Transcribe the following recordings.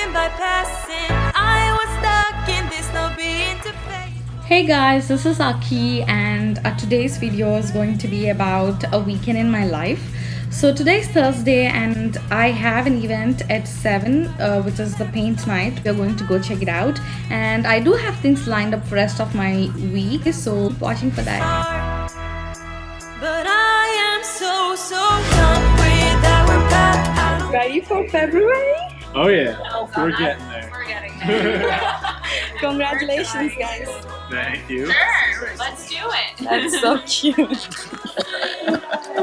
went by passing. I was stuck in this no interface. Hey guys, this is Aki and today's video is going to be about a weekend in my life. So today's Thursday and I have an event at 7 which is the paint night. We're going to go check it out and I do have things lined up for the rest of my week, so keep watching for that. But I am so done with our path. Ready for February? Oh yeah, we're getting there. We're getting there. Congratulations guys. Thank you. Sure, let's do it. That's so cute.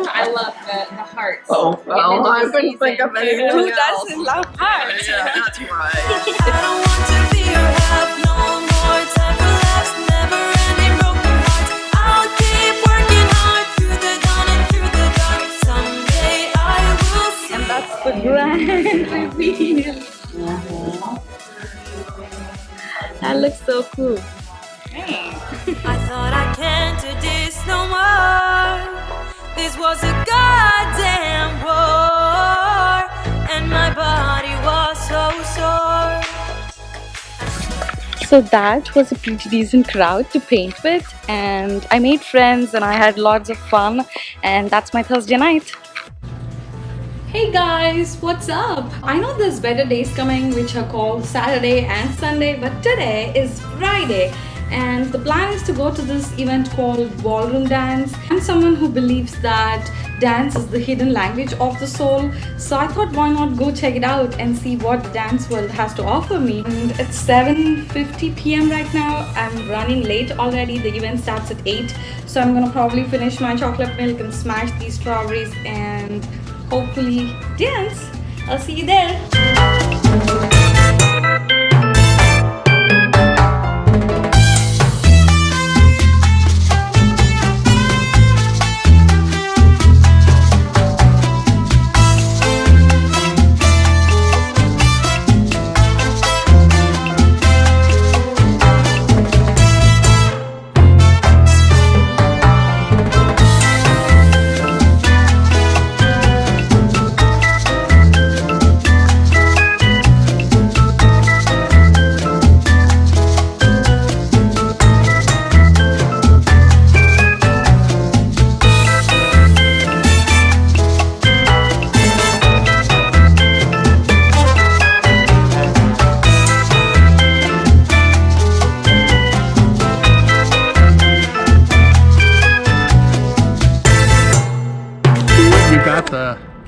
I love the hearts. Oh, well, I couldn't think of anything Who else. doesn't love hearts? Yeah, that's right. I don't want to be your half, no more time for laughs, never ending broken hearts. I'll keep working hard through the dawn and through the dark. Someday I will see. And that's the grand reveal. That looks so cool. I thought I can't do this no more. This was a goddamn war, and my body was so sore. So that was a pretty decent crowd to paint with, and I made friends and I had lots of fun, and that's my Thursday night. Hey guys, what's up? I know there's better days coming which are called Saturday and Sunday, but today is Friday and the plan is to go to this event called ballroom dance. I'm someone who believes that dance is the hidden language of the soul, so I thought why not go check it out and see what the dance world has to offer me. And it's 7:50 p.m. right now. I'm running late already. The event starts at 8, so I'm gonna probably finish my chocolate milk and smash these strawberries and hopefully dance. I'll see you there.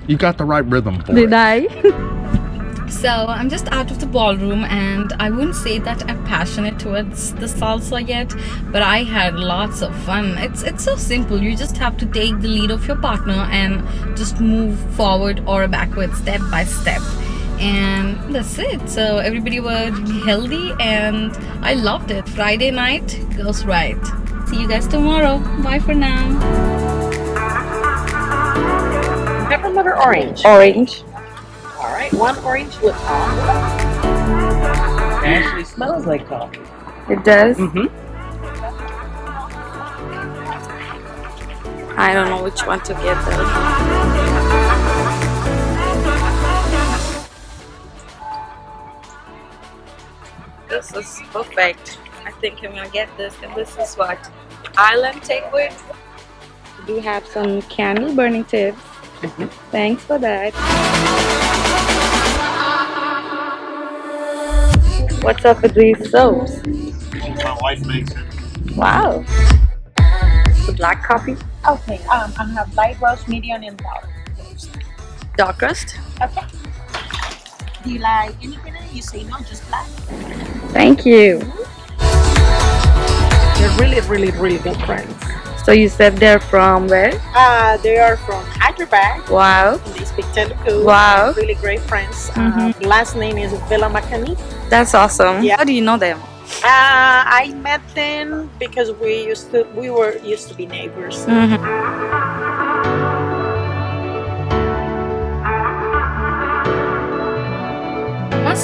You got the right rhythm for Did it. I? So I'm just out of the ballroom and I wouldn't say that I'm passionate towards the salsa yet, but I had lots of fun. It's so simple. You just have to take the lead of your partner and just move forward or backward step by step. And that's it. So everybody was healthy and I loved it. Friday night goes right. See you guys tomorrow. Bye for now. Peppermint or orange? Orange. All right, one orange with coffee. Actually smells like coffee. It does? Mm-hmm. I don't know which one to get though. This is perfect. I think I'm gonna get this, and this is what Island Takewood. We do have some candle burning tips. Thanks for that. What's up with these soaps? My wife makes it. Wow. The black coffee. Okay, I have light roast, medium, and dark. Dark roast. Okay. Do you like anything else? You say no, just black. Thank you. They're really good friends. So you said they're from where? They are from Hyderabad. Wow. They speak Telugu. Wow. Really great friends. Mhm. Last name is Villa Makani. That's awesome. Yeah. How do you know them? I met them because we were used to be neighbors.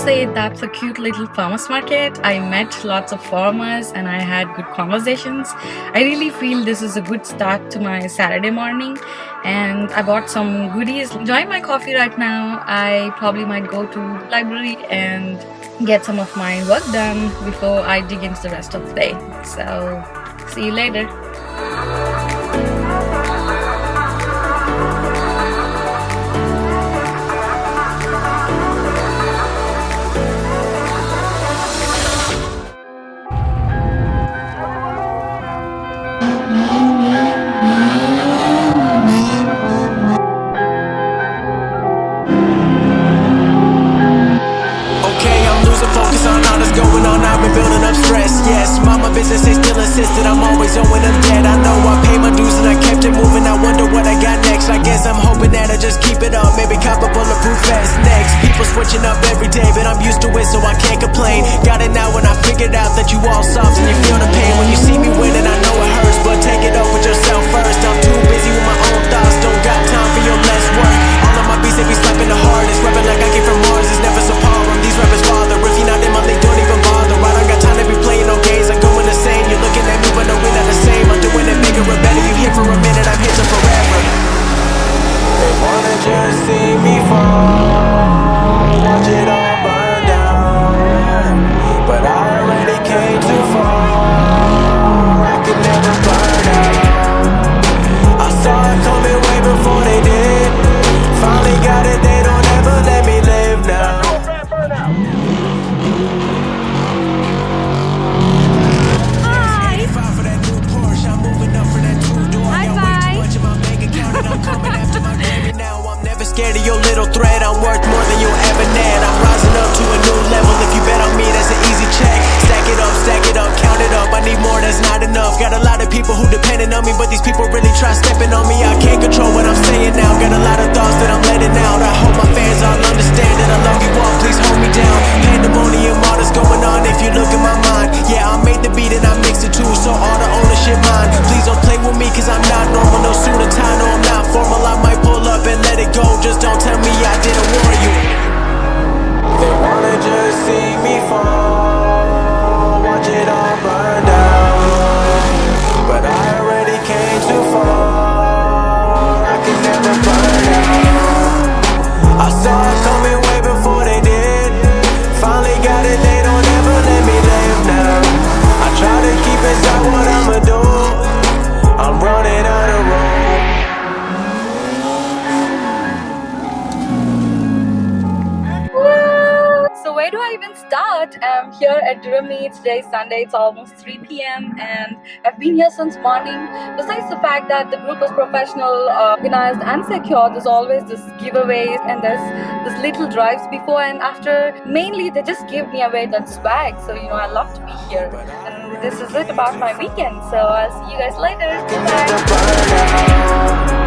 say that's a cute little farmers market. I met lots of farmers and I had good conversations. I really feel this is a good start to my Saturday morning, and I bought some goodies. Enjoying my coffee right now. I probably might go to the library and get some of my work done before I dig into the rest of the day. So see you later. Okay, I'm losing focus on all that's going on. I've been building up stress. Yes, mama business, they still insist that I'm always owing them debt. I know I paid my dues and I kept it moving. I wonder what I got next. I guess I'm hoping that I just keep it up. Maybe cop a bulletproof vest next. People switching up every day, but I'm used to it, so I can't complain. Got it now when I figured out that you all soft and you feel the pain when you see me winning. I know it hurts, but take it up with yourself first. I'm too busy with my own thoughts. Don't got time for your less work. All of my beats they be slapping the hardest. Rapping like I came from Mars. It's never so far. These rappers bother. If you're not in my league, don't even bother. I don't got time to be playing no games. I'm going insane. You're looking at me, but no, we're not the same. I'm doing it bigger and better. You here for a minute, I'm here till forever. They wanna just see me fall, watch it all burn down. But I already came too far. I could never burn out. I saw it coming way before they did. Finally got it, they don't ever let me live now. For that new Porsche, I'm moving up for that two-door. I got way too much in my bank account and I'm coming after my Grammy now. I'm never scared of your little threat. I'm worth more than you'll ever net. I'm rising up to a new level. If you bet on me, that's an easy check. Stack it up, count it up. I need more, that's not enough. Got a lot of people who depending on me, but these people really try stepping on me. I can't control what I'm saying now. Got a lot of thoughts that I'm letting out. I hope my fans all understand that I love you all. Please hold me down. Pandemonium, all that's going on. If you look in my mind, yeah, I made the beat and I mixed it too. So all the ownership mine. Please don't play with me, cause I'm not normal. No suit and tie, no, I'm not formal. I might pull up and let it go. Just don't tell me I didn't warn you. They wanna just see me fall, watch it all burn down. But I already came too far. I can never burn out. I saw it coming way before they did. Finally got it, they don't ever let me live now. I try to keep inside what I'ma do. I'm running on the road. So where do I even start? I'm here at durhammeetz. Today is Sunday, it's almost 3 p.m. and I've been here since morning. Besides the fact that the group is professional, organized and secure, there's always this giveaways and there's this little drives before and after. Mainly they just give me away that swag, so you know I love to be here. And this is it about my weekend, so I'll see you guys later. Bye.